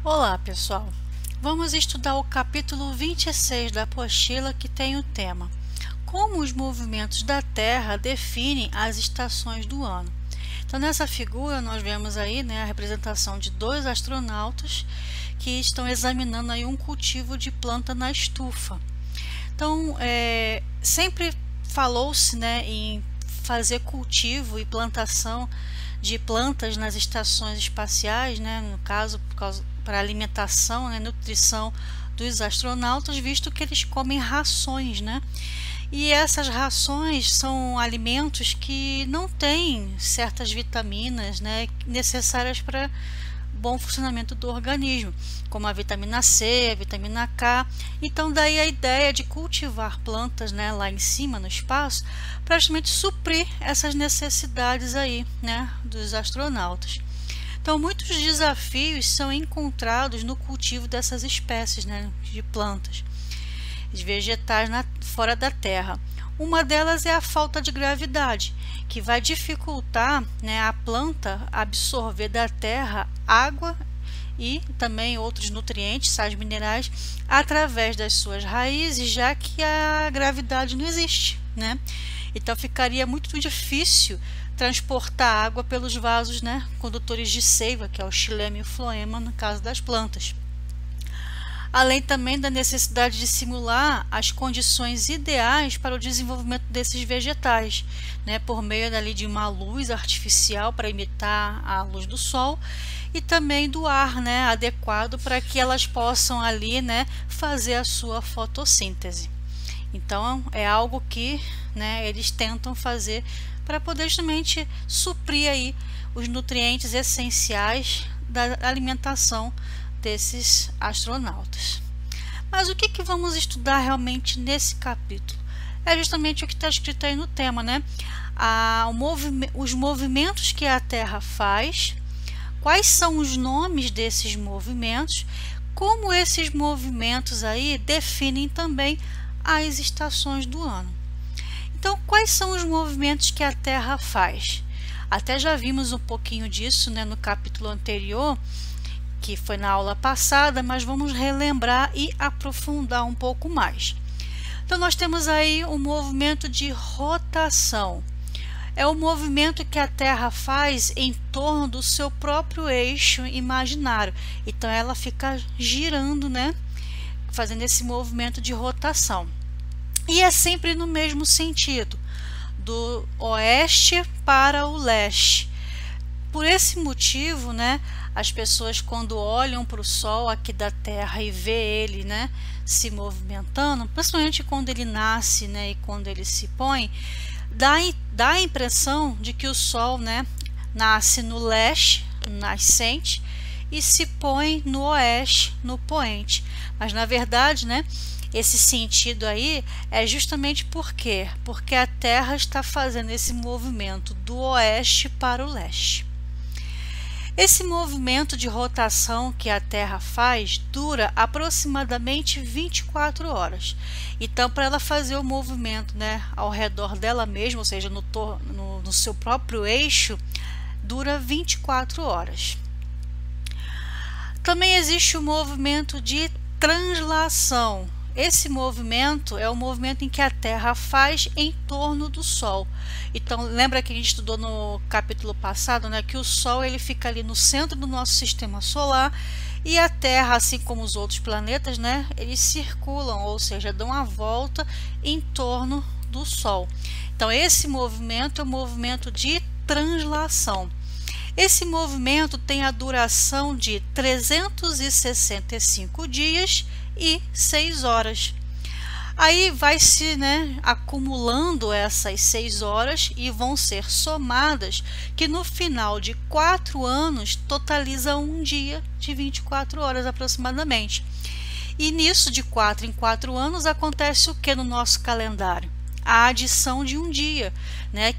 Olá, pessoal! Vamos estudar o capítulo 26 da apostila, que tem o tema Como os movimentos da Terra definem as estações do ano. Então, nessa figura, nós vemos aí, a representação de dois astronautas que estão examinando aí um cultivo de planta na estufa. Então, sempre falou-se, em fazer cultivo e plantação de plantas nas estações espaciais, no caso, para alimentação, nutrição dos astronautas, visto que eles comem rações, E essas rações são alimentos que não têm certas vitaminas, necessárias para bom funcionamento do organismo, como a vitamina C, a vitamina K. Então daí a ideia de cultivar plantas, lá em cima no espaço, para justamente suprir essas necessidades aí, dos astronautas. Então muitos desafios são encontrados no cultivo dessas espécies, de plantas, de vegetais fora da Terra. Uma delas é a falta de gravidade, que vai dificultar, a planta absorver da terra água e também outros nutrientes, sais minerais, através das suas raízes, já que a gravidade não existe, Então ficaria muito difícil transportar água pelos vasos, condutores de seiva, que é o xilema e o floema, no caso das plantas. Além também da necessidade de simular as condições ideais para o desenvolvimento desses vegetais, por meio de uma luz artificial para imitar a luz do sol e também do ar, adequado para que elas possam ali, fazer a sua fotossíntese. Então é algo que, eles tentam fazer para poder justamente suprir aí os nutrientes essenciais da alimentação desses astronautas. Mas o que vamos estudar realmente nesse capítulo? É justamente o que está escrito aí no tema, os movimentos que a Terra faz, quais são os nomes desses movimentos, como esses movimentos aí definem também as estações do ano. Então, quais são os movimentos que a Terra faz? Até já vimos um pouquinho disso, no capítulo anterior, que foi na aula passada, mas vamos relembrar e aprofundar um pouco mais. Então nós temos aí o movimento de rotação. É o movimento que a Terra faz em torno do seu próprio eixo imaginário. Então ela fica girando, fazendo esse movimento de rotação. E é sempre no mesmo sentido, do oeste para o leste. Por esse motivo, as pessoas, quando olham para o Sol aqui da Terra e vê ele, se movimentando, principalmente quando ele nasce, e quando ele se põe, dá a impressão de que o Sol, nasce no leste, no nascente, e se põe no oeste, no poente. Mas na verdade, esse sentido aí é justamente porque a Terra está fazendo esse movimento do oeste para o leste. Esse movimento de rotação que a Terra faz dura aproximadamente 24 horas. Então, para ela fazer o movimento, ao redor dela mesma, ou seja, no seu próprio eixo, dura 24 horas. Também existe o movimento de translação. Esse movimento é o movimento em que a Terra faz em torno do Sol. Então, lembra que a gente estudou no capítulo passado, que o Sol ele fica ali no centro do nosso sistema solar e a Terra, assim como os outros planetas, eles circulam, ou seja, dão a volta em torno do Sol. Então, esse movimento é o movimento de translação. Esse movimento tem a duração de 365 dias e 6 horas. Aí vai se acumulando essas 6 horas e vão ser somadas, que no final de 4 anos totaliza um dia de 24 horas aproximadamente. E nisso, de 4 em 4 anos, acontece o que no nosso calendário? A adição de um dia,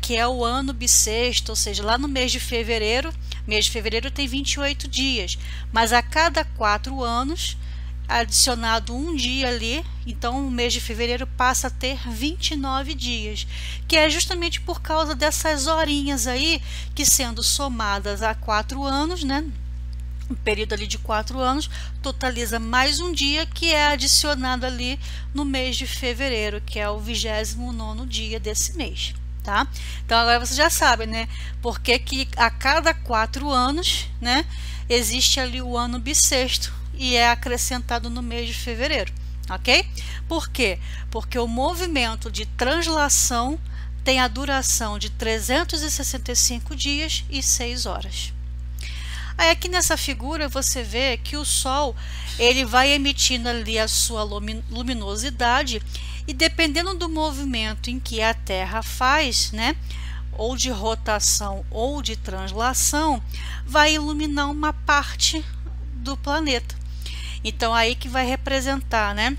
que é o ano bissexto, ou seja, lá no mês de fevereiro tem 28 dias, mas a cada 4 anos adicionado um dia ali, então o mês de fevereiro passa a ter 29 dias, que é justamente por causa dessas horinhas aí, que sendo somadas a 4 anos, um período ali de 4 anos, totaliza mais um dia que é adicionado ali no mês de fevereiro, que é o 29º dia desse mês, tá? Então agora você já sabe, né, porque que a cada 4 anos, né, existe ali o ano bissexto e é acrescentado no mês de fevereiro, ok? Por quê? Porque o movimento de translação tem a duração de 365 dias e 6 horas. Aí aqui nessa figura você vê que o Sol ele vai emitindo ali a sua luminosidade e dependendo do movimento em que a Terra faz, né, ou de rotação ou de translação, vai iluminar uma parte do planeta. Então aí que vai representar, né,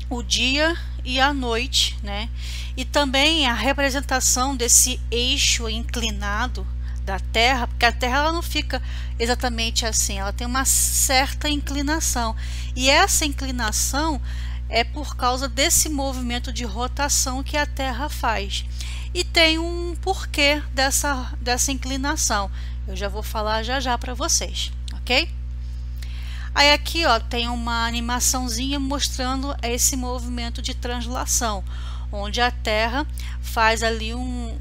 o dia e a noite, né, e também a representação desse eixo inclinado da Terra, porque a Terra ela não fica exatamente assim, ela tem uma certa inclinação, e essa inclinação é por causa desse movimento de rotação que a Terra faz. E tem um porquê dessa inclinação, eu já vou falar já para vocês, ok? Aí aqui ó, tem uma animaçãozinha mostrando esse movimento de translação, onde a Terra faz ali um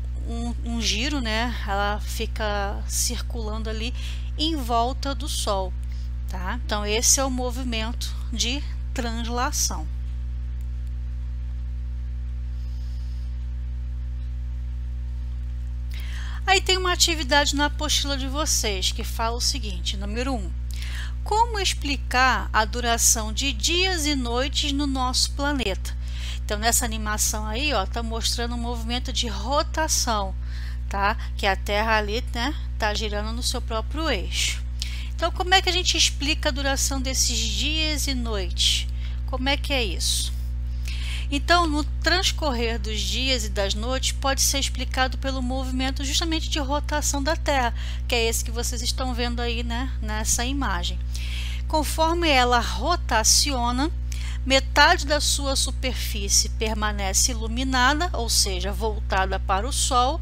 giro, né? Ela fica circulando ali em volta do Sol, tá? Então esse é o movimento de translação. Aí tem uma atividade na apostila de vocês que fala o seguinte, número 1. Como explicar a duração de dias e noites no nosso planeta? Então nessa animação aí, ó, tá mostrando um movimento de rotação, tá? Que a Terra ali, né, tá girando no seu próprio eixo. Então como é que a gente explica a duração desses dias e noites? Como é que é isso? Então no transcorrer dos dias e das noites pode ser explicado pelo movimento justamente de rotação da Terra, que é esse que vocês estão vendo aí, né, nessa imagem. Conforme ela rotaciona, metade da sua superfície permanece iluminada, ou seja, voltada para o Sol,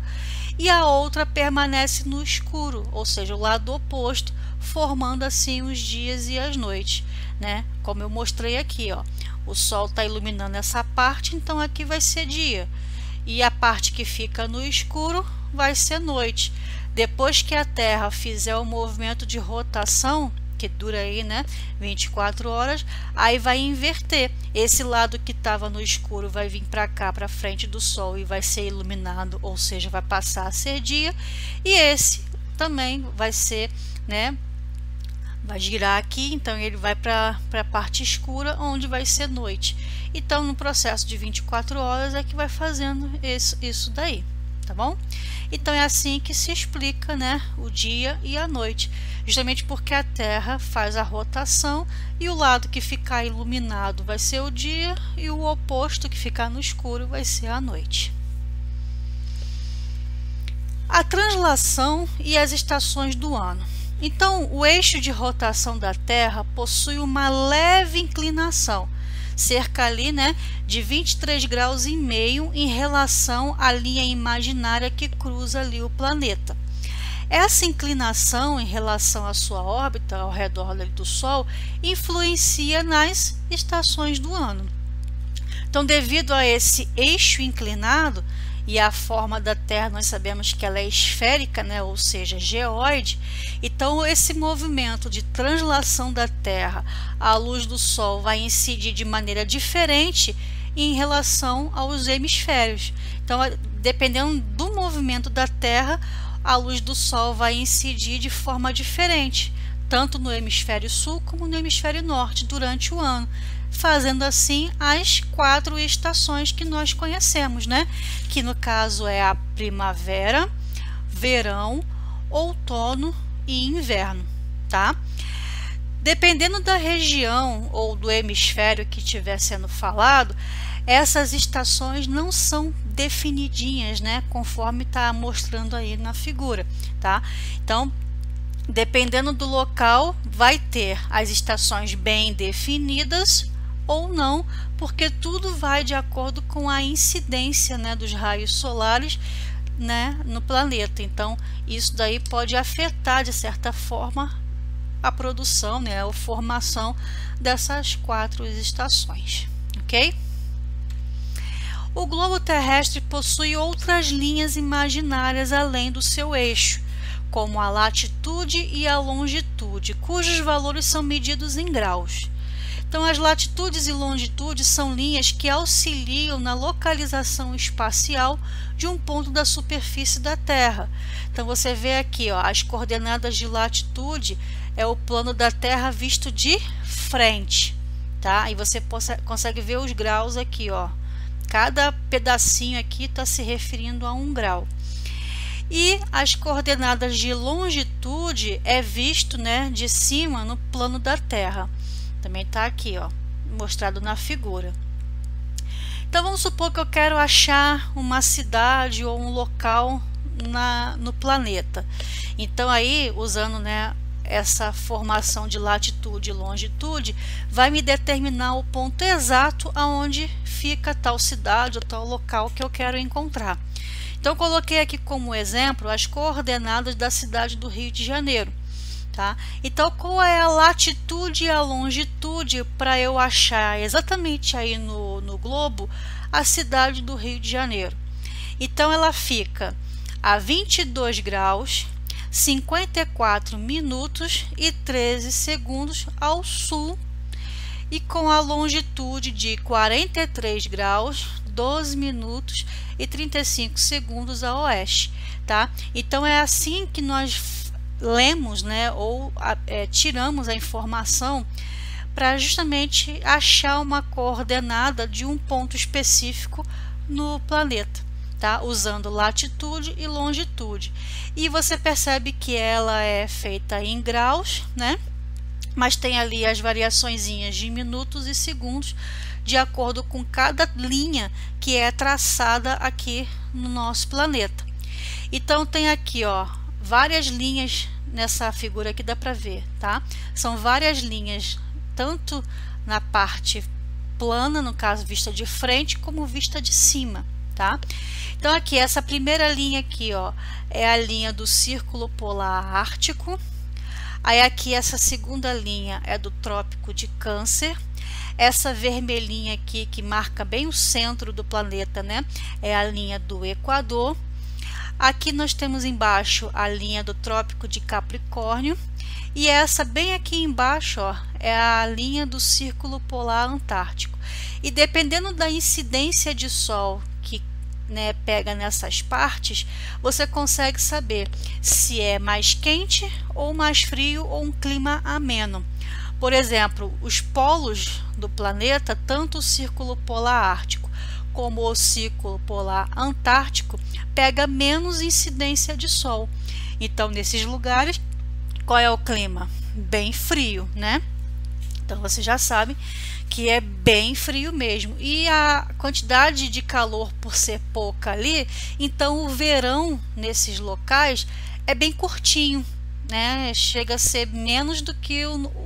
e a outra permanece no escuro, ou seja, o lado oposto, formando assim os dias e as noites, né? Como eu mostrei aqui, ó, o Sol está iluminando essa parte, então aqui vai ser dia, e a parte que fica no escuro vai ser noite. Depois que a Terra fizer o movimento de rotação, que dura aí, né, 24 horas, aí vai inverter. Esse lado que estava no escuro vai vir para cá, para frente do Sol e vai ser iluminado, ou seja, vai passar a ser dia, e esse também vai ser, né, vai girar aqui, então ele vai para a parte escura, onde vai ser noite. Então no processo de 24 horas é que vai fazendo isso daí, tá bom? Então é assim que se explica, né, o dia e a noite, justamente porque a Terra faz a rotação e o lado que ficar iluminado vai ser o dia e o oposto que ficar no escuro vai ser a noite. A translação e as estações do ano. Então o eixo de rotação da Terra possui uma leve inclinação, cerca ali, né, de 23,5 graus em relação à linha imaginária que cruza ali o planeta. Essa inclinação em relação à sua órbita ao redor do Sol influencia nas estações do ano. Então, devido a esse eixo inclinado e a forma da Terra, nós sabemos que ela é esférica, né, ou seja, geóide. Então esse movimento de translação da Terra à luz do Sol vai incidir de maneira diferente em relação aos hemisférios. Então, dependendo do movimento da Terra, a luz do Sol vai incidir de forma diferente, tanto no hemisfério sul como no hemisfério norte durante o ano, fazendo assim as 4 estações que nós conhecemos, né? Que no caso é a primavera, verão, outono e inverno, tá? Dependendo da região ou do hemisfério que estiver sendo falado, essas estações não são definidinhas, né? Conforme está mostrando aí na figura, tá? Então, dependendo do local, vai ter as estações bem definidas ou não, porque tudo vai de acordo com a incidência, né, dos raios solares, né, no planeta. Então, isso daí pode afetar de certa forma a produção, né, a formação dessas 4 estações, ok? O globo terrestre possui outras linhas imaginárias além do seu eixo, como a latitude e a longitude, cujos valores são medidos em graus. Então, as latitudes e longitudes são linhas que auxiliam na localização espacial de um ponto da superfície da Terra. Então, você vê aqui, ó, as coordenadas de latitude é o plano da Terra visto de frente, tá? E você consegue ver os graus aqui, ó. Cada pedacinho aqui está se referindo a 1 grau. E as coordenadas de longitude é visto, né, de cima no plano da Terra. Também está aqui, ó, mostrado na figura. Então vamos supor que eu quero achar uma cidade ou um local no planeta. Então aí, usando, né, essa formação de latitude e longitude, vai me determinar o ponto exato aonde fica tal cidade ou tal local que eu quero encontrar. Então eu coloquei aqui como exemplo as coordenadas da cidade do Rio de Janeiro. Tá? Então, qual é a latitude e a longitude para eu achar exatamente aí no globo a cidade do Rio de Janeiro? Então, ela fica a 22 graus, 54 minutos e 13 segundos ao sul e com a longitude de 43 graus, 12 minutos e 35 segundos a oeste. Tá? Então, é assim que nós lemos, né, ou tiramos a informação para justamente achar uma coordenada de um ponto específico no planeta, tá? Usando latitude e longitude. E você percebe que ela é feita em graus, né? Mas tem ali as variaçõezinhas de minutos e segundos de acordo com cada linha que é traçada aqui no nosso planeta. Então tem aqui, ó, várias linhas nessa figura aqui, dá para ver, tá? São várias linhas, tanto na parte plana, no caso vista de frente, como vista de cima, tá? Então aqui, essa primeira linha aqui, ó, é a linha do Círculo Polar Ártico. Aí aqui essa segunda linha é do Trópico de Câncer. Essa vermelhinha aqui, que marca bem o centro do planeta, né, é a linha do Equador. Aqui nós temos embaixo a linha do Trópico de Capricórnio e essa bem aqui embaixo, ó, é a linha do Círculo Polar Antártico. E dependendo da incidência de Sol que, né, pega nessas partes, você consegue saber se é mais quente ou mais frio ou um clima ameno. Por exemplo, os polos do planeta, tanto o Círculo Polar Ártico como o Círculo Polar Antártico, pega menos incidência de Sol. Então, nesses lugares, qual é o clima? Bem frio, né? Então, você já sabe que é bem frio mesmo. E a quantidade de calor, por ser pouca ali, então o verão nesses locais é bem curtinho, né? Chega a ser menos do que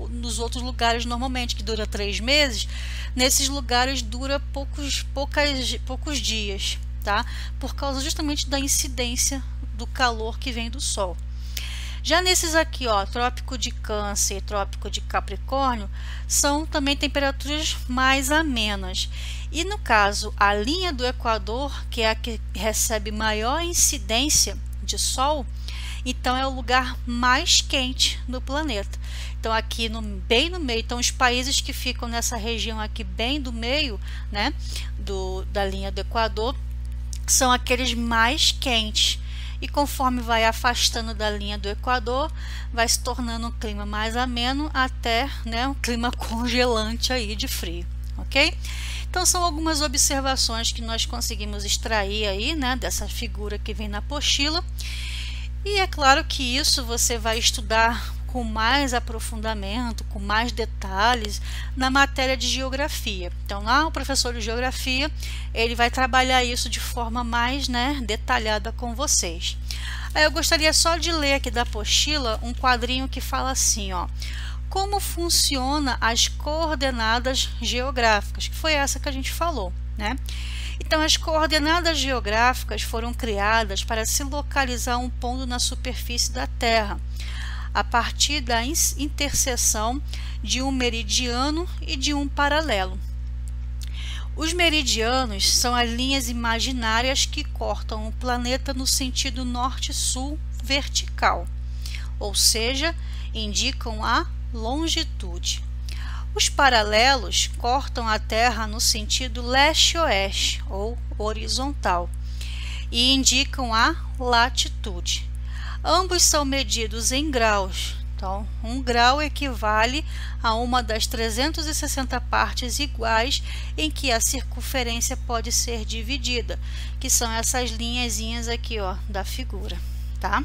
nos outros lugares normalmente, que dura 3 meses. Nesses lugares dura poucos dias, tá? Por causa justamente da incidência do calor que vem do Sol. Já nesses aqui, ó, Trópico de Câncer e Trópico de Capricórnio, são também temperaturas mais amenas. E no caso, a linha do Equador, que é a que recebe maior incidência de Sol, então é o lugar mais quente do planeta. Então aqui bem no meio, então os países que ficam nessa região aqui bem do meio, né, da linha do Equador, são aqueles mais quentes. E conforme vai afastando da linha do Equador, vai se tornando um clima mais ameno até, né, um clima congelante aí de frio, ok? Então são algumas observações que nós conseguimos extrair aí, né, dessa figura que vem na apostila. E é claro que isso você vai estudar com mais aprofundamento, com mais detalhes na matéria de geografia. Então lá o professor de geografia, ele vai trabalhar isso de forma mais, né, detalhada com vocês. Aí eu gostaria só de ler aqui da apostila um quadrinho que fala assim, ó: como funciona as coordenadas geográficas, que foi essa que a gente falou, né? Então, as coordenadas geográficas foram criadas para se localizar um ponto na superfície da Terra. a partir da interseção de um meridiano e de um paralelo. Os meridianos são as linhas imaginárias que cortam o planeta no sentido norte-sul vertical, ou seja, indicam a longitude. Os paralelos cortam a Terra no sentido leste-oeste, ou horizontal, e indicam a latitude. Ambos são medidos em graus. Então, 1 grau equivale a uma das 360 partes iguais em que a circunferência pode ser dividida, que são essas linhazinhas aqui, ó, da figura, tá?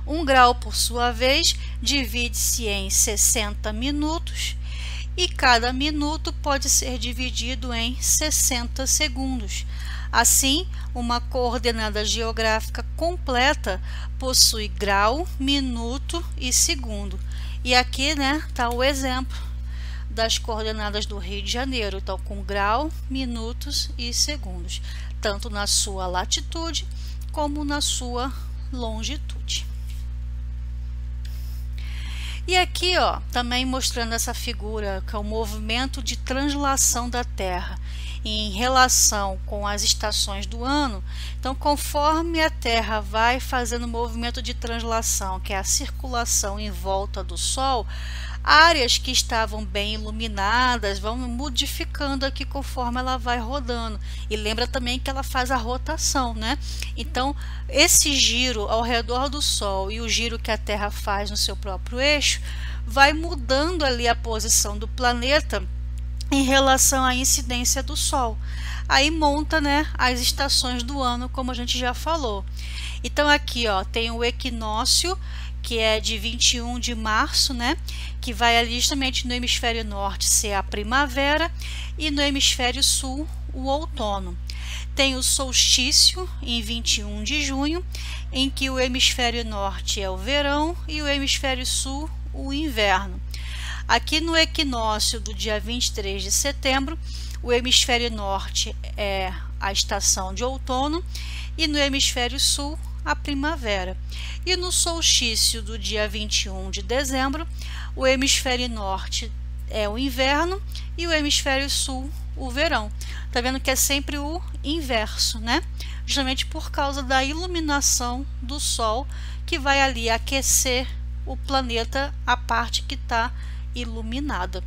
1 grau, por sua vez, divide-se em 60 minutos e cada minuto pode ser dividido em 60 segundos. Assim, uma coordenada geográfica completa possui grau, minuto e segundo. E aqui, né, está o exemplo das coordenadas do Rio de Janeiro. Então, com grau, minutos e segundos, tanto na sua latitude como na sua longitude. E aqui, ó, também mostrando essa figura, que é o movimento de translação da Terra em relação com as estações do ano. Então, conforme a Terra vai fazendo o movimento de translação, que é a circulação em volta do Sol, áreas que estavam bem iluminadas vão modificando aqui conforme ela vai rodando. E lembra também que ela faz a rotação, né? Então, esse giro ao redor do Sol e o giro que a Terra faz no seu próprio eixo vai mudando ali a posição do planeta em relação à incidência do Sol. Aí monta, né, as estações do ano, como a gente já falou. Então aqui, ó, tem o equinócio, que é de 21 de março, né, que vai ali justamente no hemisfério norte ser a primavera e no hemisfério sul o outono. Tem o solstício em 21 de junho, em que o hemisfério norte é o verão e o hemisfério sul o inverno. Aqui no equinócio do dia 23 de setembro, o hemisfério norte é a estação de outono e no hemisfério sul a primavera. E no solstício do dia 21 de dezembro, o hemisfério norte é o inverno e o hemisfério sul o verão. Tá vendo que é sempre o inverso, né? Justamente por causa da iluminação do Sol, que vai ali aquecer o planeta, a parte que está iluminada,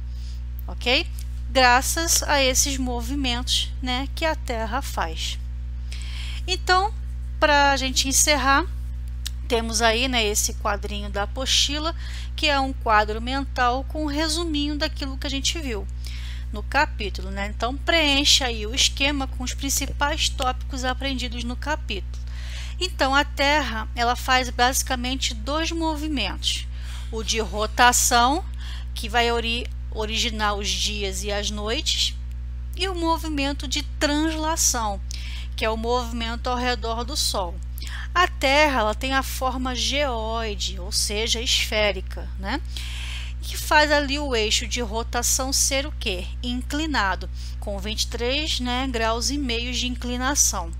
ok? Graças a esses movimentos, né, que a Terra faz. Então, para a gente encerrar, temos aí, né, esse quadrinho da apostila, que é um quadro mental com um resuminho daquilo que a gente viu no capítulo, né? Então, preencha aí o esquema com os principais tópicos aprendidos no capítulo. Então, a Terra, ela faz basicamente 2 movimentos: o de rotação, que vai originar os dias e as noites, e o movimento de translação, que é o movimento ao redor do Sol. A Terra, ela tem a forma geóide, ou seja, esférica, né? Que faz ali o eixo de rotação ser o quê? Inclinado, com 23, né, graus e meio de inclinação.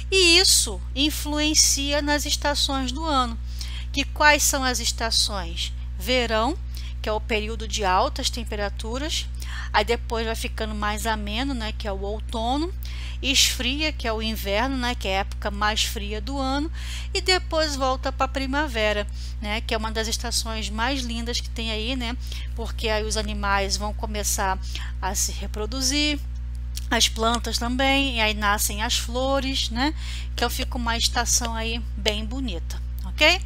E isso influencia nas estações do ano. Que quais são as estações? Verão, que é o período de altas temperaturas, aí depois vai ficando mais ameno, né, que é o outono, esfria, que é o inverno, né, que é a época mais fria do ano, e depois volta para a primavera, né, que é uma das estações mais lindas que tem aí, né, porque aí os animais vão começar a se reproduzir, as plantas também, e aí nascem as flores, né, que fica uma estação aí bem bonita, ok?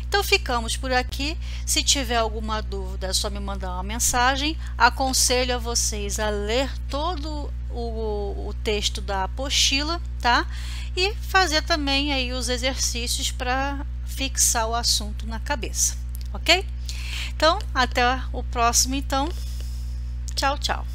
Então ficamos por aqui. Se tiver alguma dúvida, é só me mandar uma mensagem. Aconselho a vocês a ler todo o texto da apostila, tá? E fazer também aí os exercícios para fixar o assunto na cabeça, ok? Então, até o próximo então. Tchau, tchau.